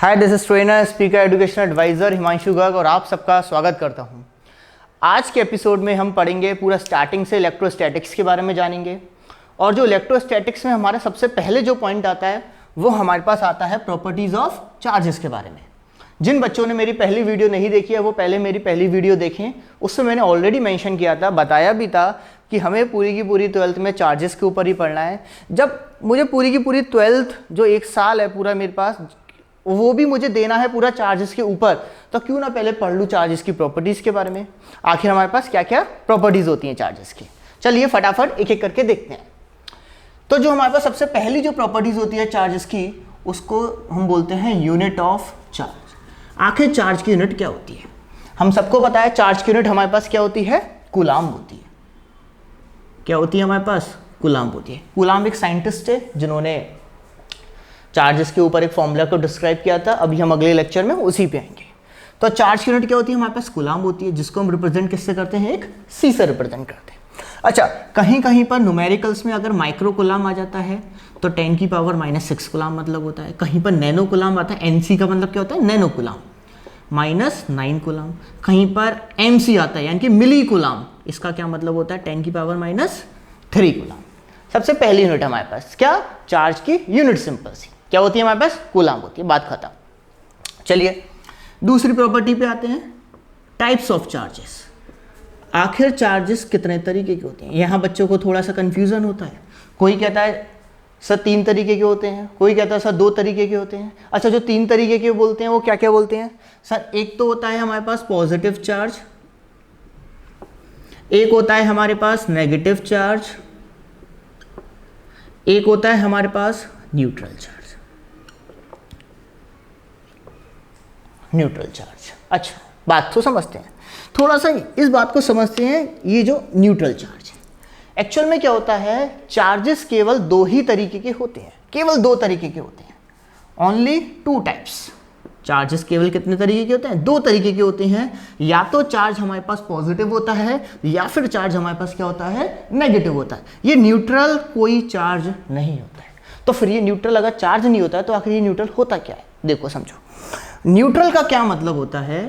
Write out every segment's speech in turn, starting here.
Hi, this is trainer speaker education adviser Himanshu Garg और आप सबका स्वागत करता हूं। आज के एपिसोड में हम पढ़ेंगे पूरा स्टार्टिंग से इलेक्ट्रोस्टैटिक्स के बारे में जानेंगे। और जो इलेक्ट्रोस्टैटिक्स में हमारा सबसे पहले जो पॉइंट आता है वो हमारे पास आता है प्रॉपर्टीज़ ऑफ चार्जेस के बारे में। जिन बच्चों ने मेरी पहली वीडियो नहीं देखी है वो पहले मेरी पहली वीडियो देखें। उसमें मैंने ऑलरेडी मेंशन किया था, बताया भी था कि हमें पूरी की पूरी 12th में चार्जेस के ऊपर ही पढ़ना है। जब मुझे पूरी की पूरी 12th जो एक साल है पूरा मेरे पास, वो भी मुझे देना है पूरा चार्जेस के ऊपर, तो क्यों ना पहले पढ़ लूँ चार्जेस की प्रॉपर्टीज़ के बारे में। आखिर हमारे पास क्या क्या प्रॉपर्टीज़ होती हैं चार्जेस की। चलिए फटाफट एक एक करके देखते हैं। तो जो हमारे पास सबसे पहली जो प्रॉपर्टीज़ होती है चार्जेस की, उसको हम बोलते हैं यूनिट ऑफ चार्ज। आखिर चार्ज की यूनिट क्या होती है? हम सबको पता है चार्ज की यूनिट हमारे पास क्या होती है, कूलाम्ब होती है। क्या होती है हमारे पास? कूलाम्ब होती है। कूलाम्ब एक साइंटिस्ट है जिन्होंने चार्जेस के ऊपर एक फॉर्मूला को डिस्क्राइब किया था। अभी हम अगले लेक्चर में उसी पे आएंगे। तो चार्ज की यूनिट क्या होती है हमारे पास? कूलाम्ब होती है, जिसको हम रिप्रेजेंट किससे करते हैं? एक सी से रिप्रेजेंट करते हैं। अच्छा, कहीं कहीं पर न्यूमेरिकल्स में अगर माइक्रो कूलाम्ब आ जाता है तो 10 की पावर -6 कूलाम्ब मतलब होता है। कहीं पर नैनो कूलाम्ब आता है, एनसी का मतलब क्या होता है? Nano coulomb, -9 coulomb. कहीं पर एमसी आता है यानी कि मिली कूलाम्ब, इसका क्या मतलब होता है? 10 की पावर -3 कूलाम्ब। सबसे पहली यूनिट हमारे पास क्या? चार्ज की यूनिट सिंपल सी क्या होती है हमारे पास? कूलाम्ब होती है। बात खत्म। चलिए दूसरी प्रॉपर्टी पे आते हैं, टाइप्स ऑफ चार्जेस। आखिर चार्जेस कितने तरीके के होते हैं? यहाँ बच्चों को थोड़ा सा कंफ्यूजन होता है। कोई कहता है सर 3 तरीके के होते हैं, कोई कहता है सर 2 तरीके के होते हैं। अच्छा, जो 3 तरीके के बोलते हैं वो क्या क्या बोलते हैं सर? एक तो होता है हमारे पास पॉजिटिव चार्ज, एक होता है हमारे पास नेगेटिव चार्ज, एक होता है हमारे पास न्यूट्रल चार्ज। Neutral charge. अच्छा, बात तो समझते हैं, थोड़ा सा इस बात को समझते हैं। ये जो न्यूट्रल चार्ज है, एक्चुअल में क्या होता है? चार्जेस केवल 2 ही तरीके के होते हैं, केवल 2 तरीके के होते हैं। Only 2 types. चार्जेस केवल कितने तरीके के होते हैं? 2 तरीके के होते हैं। या तो चार्ज हमारे पास पॉजिटिव होता है या फिर चार्ज हमारे पास क्या होता है? नेगेटिव होता है। ये न्यूट्रल कोई चार्ज नहीं होता है। तो फिर ये न्यूट्रल अगर चार्ज नहीं होता है तो आखिर ये न्यूट्रल होता क्या है? देखो समझो, न्यूट्रल का क्या मतलब होता है?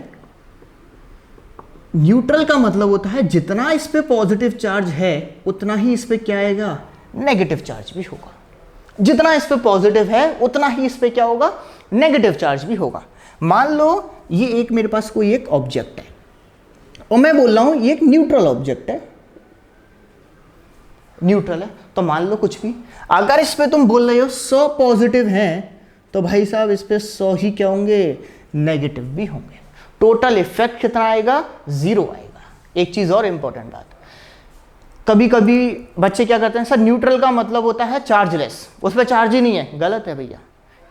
न्यूट्रल का मतलब होता है जितना इस पे पॉजिटिव चार्ज है उतना ही इस पे क्या आएगा? नेगेटिव चार्ज भी होगा। जितना इस पे पॉजिटिव है उतना ही इस पे क्या होगा? नेगेटिव चार्ज भी होगा। मान लो ये एक मेरे पास कोई एक ऑब्जेक्ट है और मैं बोल रहा हूं ये एक न्यूट्रल ऑब्जेक्ट है, न्यूट्रल है। तो मान लो कुछ भी, अगर इस पे तुम बोल रहे हो 100 पॉजिटिव हैं तो भाई साहब इस पे 100 ही क्या होंगे? नेगेटिव भी होंगे। टोटल इफेक्ट कितना आएगा? 0 आएगा। एक चीज और इंपॉर्टेंट बात, कभी कभी बच्चे क्या करते हैं, सर न्यूट्रल का मतलब होता है चार्जलेस, उस पर चार्ज ही नहीं है। गलत है भैया,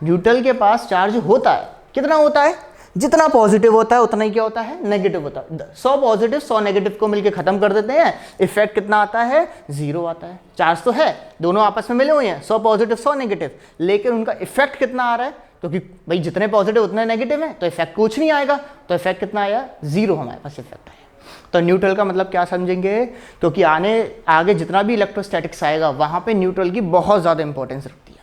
न्यूट्रल के पास चार्ज होता है। कितना होता है? जितना पॉजिटिव होता है उतना ही क्या होता है? नेगेटिव होता है। 100 पॉजिटिव 100 नेगेटिव को मिलकर खत्म कर देते हैं, इफेक्ट कितना आता है? 0 आता है। चार्ज तो है, दोनों आपस में मिले हुए हैं, 100 पॉजिटिव 100 नेगेटिव, लेकिन उनका इफेक्ट कितना आ रहा है? क्योंकि भाई जितने पॉजिटिव उतने नेगेटिव है तो इफेक्ट कुछ नहीं आएगा। तो इफेक्ट कितना आया? 0 हमारे पास इफेक्ट आया। तो न्यूट्रल का मतलब क्या समझेंगे? क्योंकि आगे जितना भी इलेक्ट्रोस्टैटिक्स आएगा वहां पे न्यूट्रल की बहुत ज़्यादा इंपॉर्टेंस रखती है।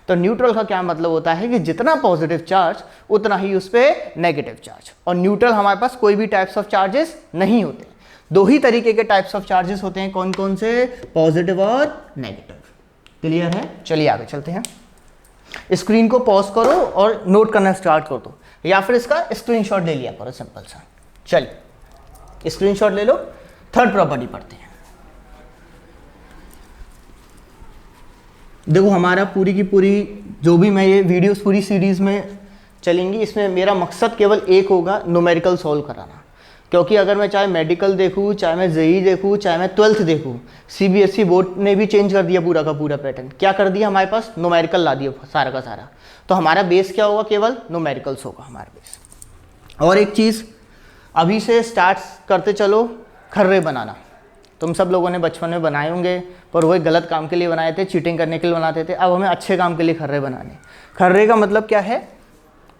तो न्यूट्रल का क्या मतलब होता है कि जितना पॉजिटिव चार्ज उतना ही उस पर नेगेटिव चार्ज। और न्यूट्रल हमारे पास कोई भी टाइप्स ऑफ चार्जेस नहीं होते। 2 ही तरीके के टाइप्स ऑफ चार्जेस होते हैं। कौन कौन से? पॉजिटिव और नेगेटिव। क्लियर है? चलिए आगे चलते हैं। स्क्रीन को पॉज करो और नोट करना स्टार्ट कर दो, या फिर इसका स्क्रीनशॉट ले लिया करो, सिंपल सा। चलिए स्क्रीनशॉट ले लो। थर्ड प्रॉपर्टी पढ़ते हैं। देखो हमारा पूरी की पूरी जो भी मैं ये वीडियोस पूरी सीरीज में चलेंगी, इसमें मेरा मकसद केवल एक होगा, न्यूमेरिकल सॉल्व कराना। क्योंकि अगर मैं चाहे मेडिकल देखूँ, चाहे मैं जेईई देखूँ, चाहे मैं 12th देखूँ, सीबीएसई बोर्ड ने भी चेंज कर दिया पूरा का पूरा पैटर्न। क्या कर दिया? हमारे पास न्यूमेरिकल ला दिया सारा का सारा। तो हमारा बेस क्या होगा? केवल न्यूमेरिकल्स होगा हमारा बेस। और एक चीज़ अभी से स्टार्ट करते चलो, खर्रे बनाना। तुम सब लोगों ने बचपन में बनाए होंगे, पर वही गलत काम के लिए बनाए थे, चीटिंग करने के लिए बनाते थे। अब हमें अच्छे काम के लिए खर्रे बनाने। खर्रे का मतलब क्या है?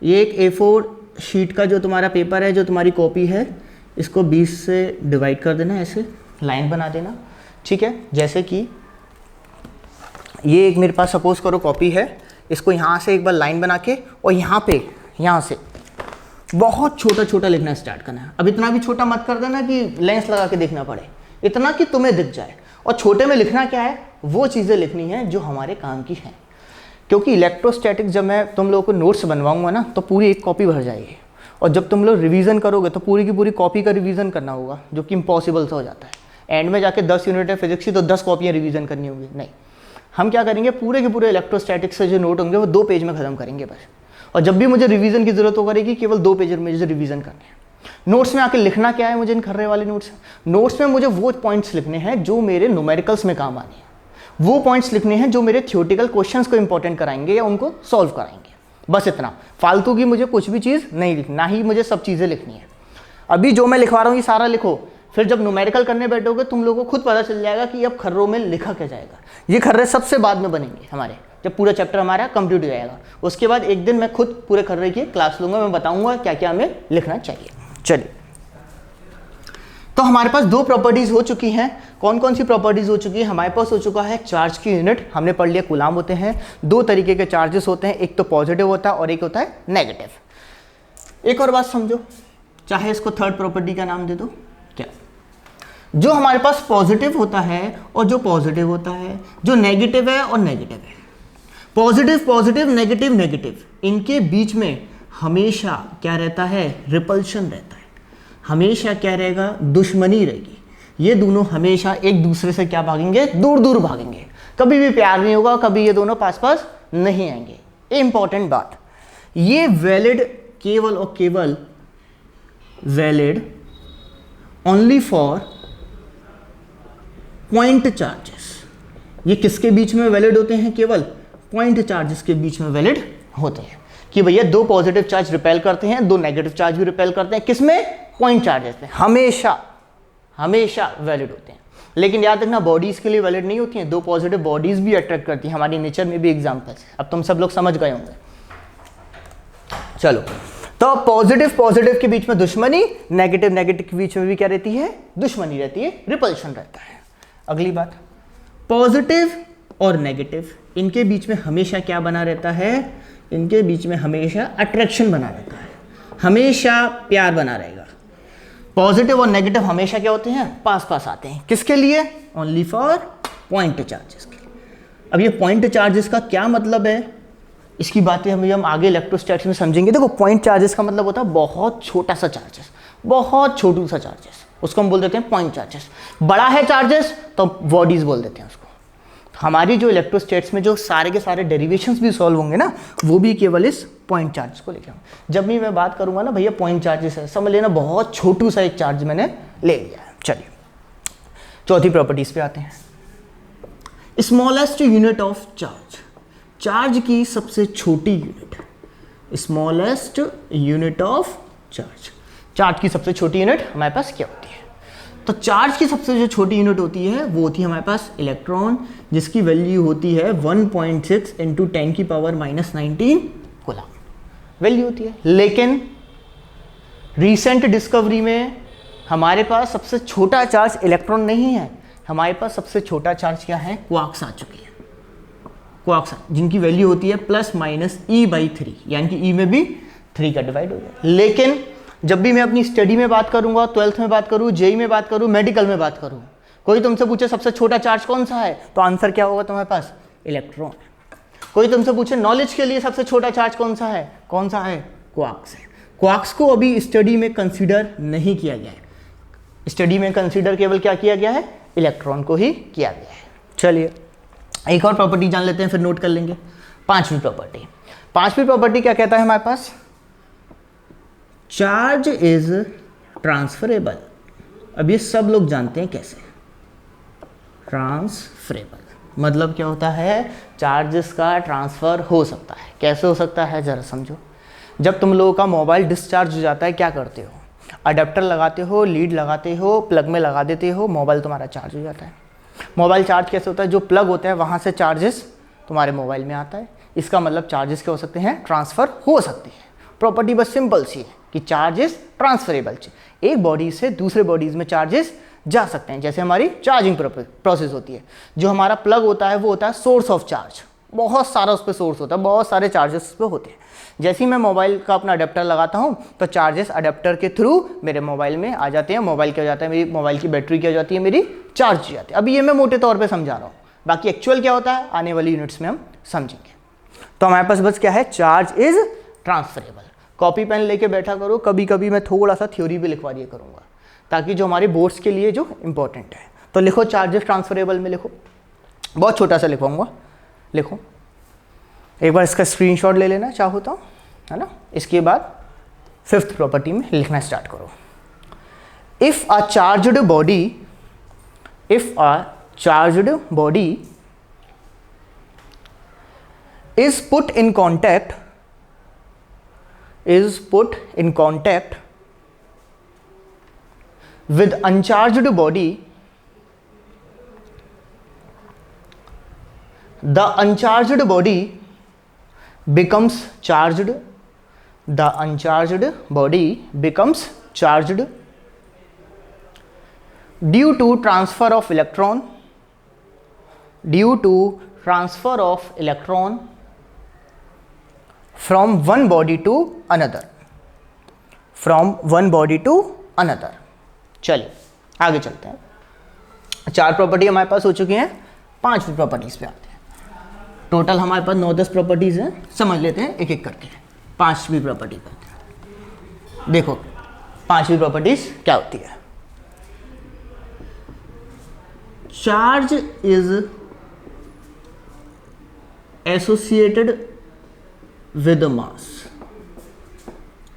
ये एक A4 शीट का जो तुम्हारा पेपर है, जो तुम्हारी कॉपी है, इसको 20 से डिवाइड कर देना, ऐसे लाइन बना देना। ठीक है, जैसे कि ये एक मेरे पास सपोज करो कॉपी है, इसको यहाँ से एक बार लाइन बना के और यहाँ पे यहाँ से बहुत छोटा छोटा लिखना स्टार्ट करना है। अब इतना भी छोटा मत कर देना कि लेंस लगा के देखना पड़े, इतना कि तुम्हें दिख जाए। और छोटे में लिखना क्या है, वो चीज़ें लिखनी है जो हमारे काम की हैं। क्योंकि इलेक्ट्रोस्टैटिक्स जब मैं तुम लोगों को नोट्स बनवाऊंगा ना तो पूरी एक कॉपी भर जाएगी, और जब तुम लोग रिवीजन करोगे तो पूरी की पूरी कॉपी का रिवीजन करना होगा, जो कि इम्पॉसिबल सा हो जाता है। एंड में जाके 10 यूनिट है फिजिक्स की तो 10 कॉपियाँ रिवीजन करनी होगी। नहीं, हम क्या करेंगे, पूरे के पूरे इलेक्ट्रोस्टैटिक्स से जो नोट होंगे वो 2 पेज में खत्म करेंगे बस। और जब भी मुझे रिवीजन की जरूरत होगी केवल 2 पेज में मुझे रिवीजन करने हैं। नोट्स में आके लिखना क्या है मुझे, इन खर्रे वाले नोट्स में मुझे वो पॉइंट्स लिखने हैं जो मेरे न्यूमेरिकल्स में काम आने हैं, वो पॉइंट्स लिखने हैं जो मेरे थ्योरेटिकल क्वेश्चंस को इंपॉर्टेंट कराएंगे या उनको सॉल्व कराएंगे। बस इतना, फालतू की मुझे कुछ भी चीज़ नहीं लिखनी, ना ही मुझे सब चीज़ें लिखनी है। अभी जो मैं लिखवा रहा हूँ ये सारा लिखो, फिर जब न्यूमेरिकल करने बैठोगे तुम लोगों को खुद पता चल जाएगा कि अब खर्रों में लिखा क्या जाएगा। ये खर्रे सबसे बाद में बनेंगे हमारे, जब पूरा चैप्टर हमारा कंप्लीट हो जाएगा। उसके बाद एक दिन मैं खुद पूरे खर्रे की क्लास लूँगा, मैं बताऊँगा क्या क्या हमें लिखना चाहिए। चलिए, तो हमारे पास 2 प्रॉपर्टीज हो चुकी हैं। कौन कौन सी प्रॉपर्टीज हो चुकी है, हमारे पास हो चुका है चार्ज की यूनिट, हमने पढ़ लिया कूलाम होते हैं। 2 तरीके के चार्जेस होते हैं, एक तो पॉजिटिव होता है और एक होता है नेगेटिव। एक और बात समझो, चाहे इसको थर्ड प्रॉपर्टी का नाम दे दो। क्या, जो हमारे पास पॉजिटिव होता है और जो पॉजिटिव होता है, जो नेगेटिव है और नेगेटिव है, पॉजिटिव पॉजिटिव नेगेटिव नेगेटिव, इनके बीच में हमेशा क्या रहता है, रिपल्शन रहता है। हमेशा क्या रहेगा, दुश्मनी रहेगी। ये दोनों हमेशा एक दूसरे से क्या भागेंगे, दूर दूर भागेंगे। कभी भी प्यार नहीं होगा, कभी ये दोनों पास पास नहीं आएंगे। इंपॉर्टेंट बात, ये वैलिड केवल और केवल valid only for point charges. ये किसके बीच में वैलिड होते हैं, केवल पॉइंट चार्जेस के बीच में वैलिड होते हैं। कि भैया 2 पॉजिटिव चार्ज रिपेल करते हैं, 2 नेगेटिव चार्ज भी रिपेल करते हैं, किसमें, पॉइंट चार्जेस पे। हमेशा हमेशा वैलिड होते हैं। लेकिन याद रखना, बॉडीज के लिए वैलिड नहीं होती हैं। 2 पॉजिटिव बॉडीज भी अट्रैक्ट करती हैं, हमारी नेचर में भी एग्जांपल्स। अब तुम सब लोग समझ गए होंगे। चलो, तो पॉजिटिव पॉजिटिव के बीच में दुश्मनी, नेगेटिव नेगेटिव के बीच में भी क्या रहती है, दुश्मनी रहती है, रिपल्शन रहता है। अगली बात, पॉजिटिव और नेगेटिव, इनके बीच में हमेशा क्या बना रहता है, इनके बीच में हमेशा अट्रैक्शन बना रहता है, हमेशा प्यार बना रहेगा। पॉजिटिव और नेगेटिव हमेशा क्या होते हैं, पास पास आते हैं। किसके लिए, ओनली फॉर पॉइंट चार्जेस के लिए। अब ये पॉइंट चार्जेस का क्या मतलब है, इसकी बातें हम आगे इलेक्ट्रोस्टैटिक्स में समझेंगे। देखो, पॉइंट चार्जेस का मतलब होता है बहुत छोटा सा चार्जेस, बहुत छोटू सा चार्जेस, उसको हम बोल देते हैं पॉइंट चार्जेस। बड़ा है चार्जेस तो बॉडीज बोल देते हैं उसको। हमारी जो इलेक्ट्रोस्टैट्स में जो सारे के सारे डेरिवेशंस भी सॉल्व होंगे ना, वो भी केवल इस पॉइंट चार्जेस को लेके होंगे। जब भी मैं बात करूंगा ना भैया पॉइंट चार्जेस है, समझ लेना बहुत छोटू सा एक चार्ज मैंने ले लिया है। चलिए, चौथी प्रॉपर्टीज पे आते हैं। Smallest unit of charge, charge की सबसे छोटी unit, smallest unit of charge. Charge की सबसे छोटी यूनिट हमारे पास क्या होती है, तो चार्ज की सबसे जो छोटी यूनिट होती है वो होती है हमारे पास इलेक्ट्रॉन, जिसकी वैल्यू होती है 1.6 × 10⁻⁻19 कूलम वैल्यू होती है। लेकिन रीसेंट डिस्कवरी में हमारे पास सबसे छोटा चार्ज इलेक्ट्रॉन नहीं है, हमारे पास सबसे छोटा चार्ज क्या है, क्वार्क्स आ चुकी है। क्वार्क्स जिनकी वैल्यू होती है +-E/3, यानी कि E में भी 3 का डिवाइड हो जाए। लेकिन जब भी मैं अपनी स्टडी में बात करूंगा, 12th में बात करूं, जेई में बात करूं, मेडिकल में बात करूं, कोई तुमसे पूछे सबसे छोटा चार्ज कौन सा है, तो आंसर क्या होगा तुम्हारे पास, इलेक्ट्रॉन। कोई तुमसे पूछे नॉलेज के लिए सबसे छोटा चार्ज कौन सा है, क्वार्क्स है। क्वार्क्स को अभी स्टडी में कंसीडर नहीं किया गया है, स्टडी में कंसीडर केवल क्या किया गया है, इलेक्ट्रॉन को ही किया गया है। चलिए, एक और प्रॉपर्टी जान लेते हैं, फिर नोट कर लेंगे। पांचवी प्रॉपर्टी क्या कहता है हमारे पास, चार्ज इज ट्रांसफरेबल। अब ये सब लोग जानते हैं कैसे, ट्रांसफरेबल मतलब क्या होता है, चार्जेस का ट्रांसफर हो सकता है। कैसे हो सकता है जरा समझो। जब तुम लोगों का मोबाइल डिस्चार्ज हो जाता है, क्या करते हो, अडेप्टर लगाते हो, लीड लगाते हो, प्लग में लगा देते हो, मोबाइल तुम्हारा चार्ज हो जाता है। मोबाइल चार्ज कैसे होता है, जो प्लग होता है वहाँ से चार्जेस तुम्हारे मोबाइल में आता है। इसका मतलब चार्जेस क्या हो सकते हैं, ट्रांसफ़र हो सकते हैं। प्रॉपर्टी बस सिंपल सी है कि चार्जेस ट्रांसफरेबल, एक बॉडी से दूसरे बॉडीज़ में चार्जेस जा सकते हैं। जैसे हमारी चार्जिंग प्रोसेस होती है, जो हमारा प्लग होता है वो होता है सोर्स ऑफ चार्ज, बहुत सारा उस पर सोर्स होता है, बहुत सारे चार्जेस उस पर होते हैं। जैसे ही मैं मोबाइल का अपना अडेप्टर लगाता हूँ तो चार्जेस अडेप्टर के थ्रू मेरे मोबाइल में आ जाते हैं, मोबाइल क्या हो जाता है, मेरी मोबाइल की बैटरी क्या हो जाती है, मेरी चार्ज हो जाती है। अभी ये मैं मोटे तौर पर समझा रहा हूँ, बाकी एक्चुअल क्या होता है आने वाली यूनिट्स में हम समझेंगे। तो हमारे पास बस क्या है, charge is transferable. Copy pen लेके बैठा करो, कभी कभी मैं थोड़ा सा थ्योरी भी लिखवा दिया करूँगा ताकि जो हमारे बोर्ड्स के लिए जो इंपॉर्टेंट है। तो लिखो चार्ज इज ट्रांसफरेबल में लिखो, बहुत छोटा सा लिखवाऊंगा, लिखो एक बार इसका स्क्रीनशॉट ले लेना चाहो तो, है ना। इसके बाद 5th प्रॉपर्टी में लिखना स्टार्ट करो। If a charged body is put in contact with uncharged body, the uncharged body becomes charged due to transfer of electron from one body to another। चलिए आगे चलते हैं। 4 प्रॉपर्टी हमारे पास हो चुकी हैं, 5वीं प्रॉपर्टीज पे आते हैं। टोटल हमारे पास 9-10 प्रॉपर्टीज हैं, समझ लेते हैं एक एक करके। 5वीं प्रॉपर्टी पे आते हैं। देखो 5वीं प्रॉपर्टीज क्या होती है। Charge is associated with mass।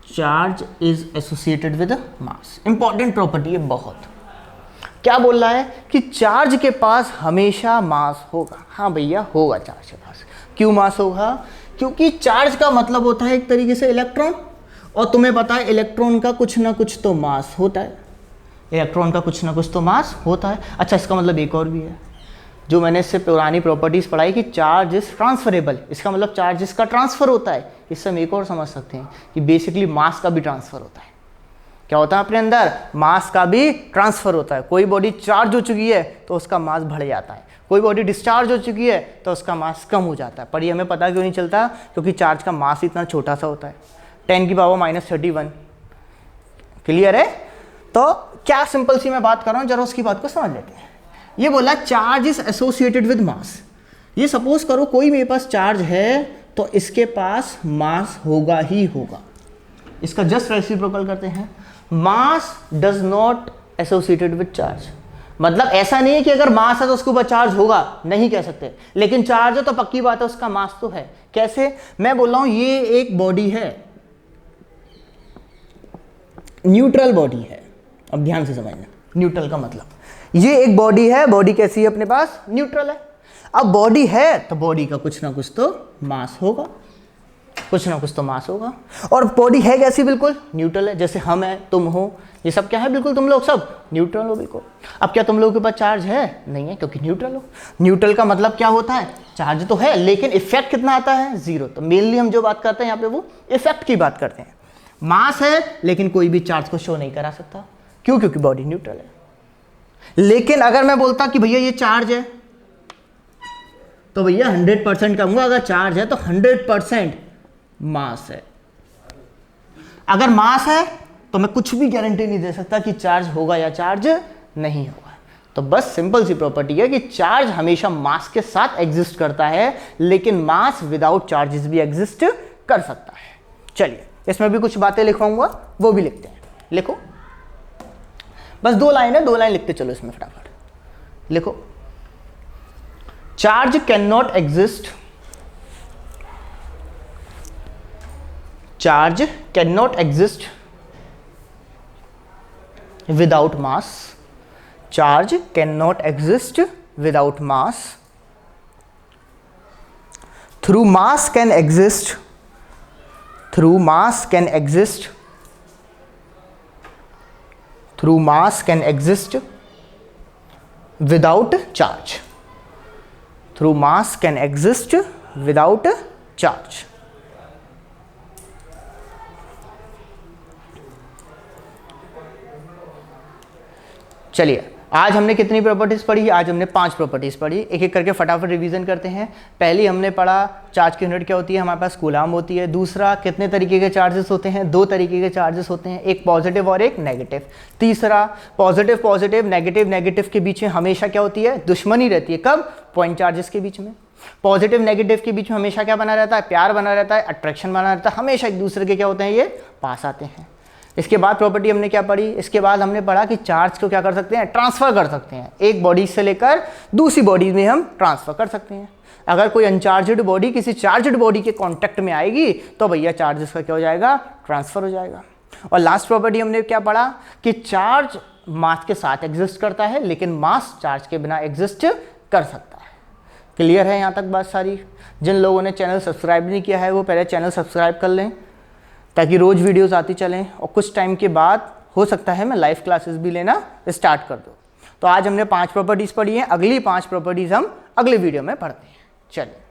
Charge is associated with mass, important property है बहुत। क्या बोल रहा है कि चार्ज के पास हमेशा मास होगा। हाँ भैया होगा चार्ज के पास। क्यों मास होगा? क्योंकि चार्ज का मतलब होता है एक तरीके से इलेक्ट्रॉन, और तुम्हें पता है इलेक्ट्रॉन का कुछ ना कुछ तो मास होता है, इलेक्ट्रॉन का कुछ ना कुछ तो मास होता है। अच्छा इसका मतलब एक और भी है जो मैंने इससे पुरानी प्रॉपर्टीज़ पढ़ाई कि चार्ज इज ट्रांसफरेबल, इसका मतलब चार्ज इसका ट्रांसफ़र होता है। इससे हम एक और समझ सकते हैं कि बेसिकली मास का भी ट्रांसफ़र होता है। क्या होता है अपने अंदर? मास का भी ट्रांसफ़र होता है। कोई बॉडी चार्ज हो चुकी है तो उसका मास बढ़ जाता है, कोई बॉडी डिस्चार्ज हो चुकी है तो उसका मास कम हो जाता है। पर ये हमें पता क्यों नहीं चलता? क्योंकि चार्ज का मास इतना छोटा सा होता है, 10⁻⁻31। क्लियर है? तो क्या सिंपल सी मैं बात कर रहा हूँ, जरा उसकी बात को समझ लेते हैं। ये बोला charge is associated with mass. ये सपोज करो कोई मेरे पास चार्ज है तो इसके पास मास होगा ही होगा। इसका जस्ट रेसिप्रोकल करते हैं, mass does not associated with charge. मतलब ऐसा नहीं है कि अगर मास है तो उसके ऊपर चार्ज होगा, नहीं कह सकते, लेकिन चार्ज है तो पक्की बात है उसका मास तो है। कैसे? मैं बोल रहा हूं ये एक बॉडी है, न्यूट्रल बॉडी है। अब ध्यान से समझना न्यूट्रल का मतलब, ये एक बॉडी है, बॉडी कैसी है अपने पास? न्यूट्रल है। अब बॉडी है तो बॉडी का कुछ ना कुछ तो मास होगा, कुछ ना कुछ तो मास होगा। और बॉडी है कैसी? बिल्कुल न्यूट्रल है। जैसे हम हैं, तुम हो, ये सब क्या है? बिल्कुल तुम लोग सब न्यूट्रल हो बिल्कुल। अब क्या तुम लोगों के पास चार्ज है? नहीं है, क्योंकि न्यूट्रल हो। न्यूट्रल का मतलब क्या होता है? चार्ज तो है लेकिन इफेक्ट कितना आता है? 0। तो मेनली हम जो बात करते हैं यहाँ पे वो इफेक्ट की बात करते हैं। मास है लेकिन कोई भी चार्ज को शो नहीं करा सकता। क्यों? क्योंकि बॉडी न्यूट्रल है। लेकिन अगर मैं बोलता कि भैया ये चार्ज है तो भैया 100% कहूंगा, अगर चार्ज है तो 100% मास है। अगर मास है तो मैं कुछ भी गारंटी नहीं दे सकता कि चार्ज होगा या चार्ज नहीं होगा। तो बस सिंपल सी प्रॉपर्टी है कि चार्ज हमेशा मास के साथ एग्जिस्ट करता है, लेकिन मास विदाउट चार्जेस भी एग्जिस्ट कर सकता है। चलिए इसमें भी कुछ बातें लिखवाऊंगा, वो भी लिखते हैं। लिखो, बस 2 लाइन है, 2 लाइन लिखते चलो इसमें फटाफट। लिखो, charge can not exist, charge can not exist without mass, charge can not exist without mass, through mass can exist, through mass can exist, through mass can exist without charge, through mass can exist without charge। चलिए आज हमने कितनी properties पढ़ी? आज हमने 5 properties पढ़ी। एक एक करके फटाफट रिवीजन करते हैं। पहली हमने पढ़ा चार्ज की यूनिट क्या होती है, हमारे पास कूलाम होती है। दूसरा कितने तरीके के चार्जेस होते हैं? 2 तरीके के चार्जेस होते हैं, एक पॉजिटिव और एक नेगेटिव। तीसरा पॉजिटिव पॉजिटिव, नेगेटिव नेगेटिव के बीच में हमेशा क्या होती है? दुश्मनी रहती है। कब? पॉइंट चार्जेस के बीच में। पॉजिटिव नेगेटिव के बीच में हमेशा क्या बना रहता है? प्यार बना रहता है, अट्रैक्शन बना रहता है, हमेशा एक दूसरे के क्या होते हैं? ये पास आते हैं। इसके बाद प्रॉपर्टी हमने क्या पढ़ी? इसके बाद हमने पढ़ा कि चार्ज को क्या कर सकते हैं? ट्रांसफर कर सकते हैं। एक बॉडी से लेकर दूसरी बॉडी में हम ट्रांसफर कर सकते हैं। अगर कोई अनचार्जड बॉडी किसी चार्जड बॉडी के कांटेक्ट में आएगी तो भैया चार्जेस का क्या हो जाएगा? ट्रांसफर हो जाएगा। और लास्ट प्रॉपर्टी हमने क्या पढ़ा कि चार्ज मास के साथ एग्जिस्ट करता है, लेकिन मास चार्ज के बिना एग्जिस्ट कर सकता है। क्लियर है यहाँ तक बात सारी? जिन लोगों ने चैनल सब्सक्राइब नहीं किया है वो पहले चैनल सब्सक्राइब कर लें, ताकि रोज़ वीडियोस आती चलें। और कुछ टाइम के बाद हो सकता है मैं लाइव क्लासेस भी लेना स्टार्ट कर दूँ। तो आज हमने 5 प्रॉपर्टीज़ पढ़ी हैं, अगली 5 प्रॉपर्टीज़ हम अगले वीडियो में पढ़ते हैं। चलिए।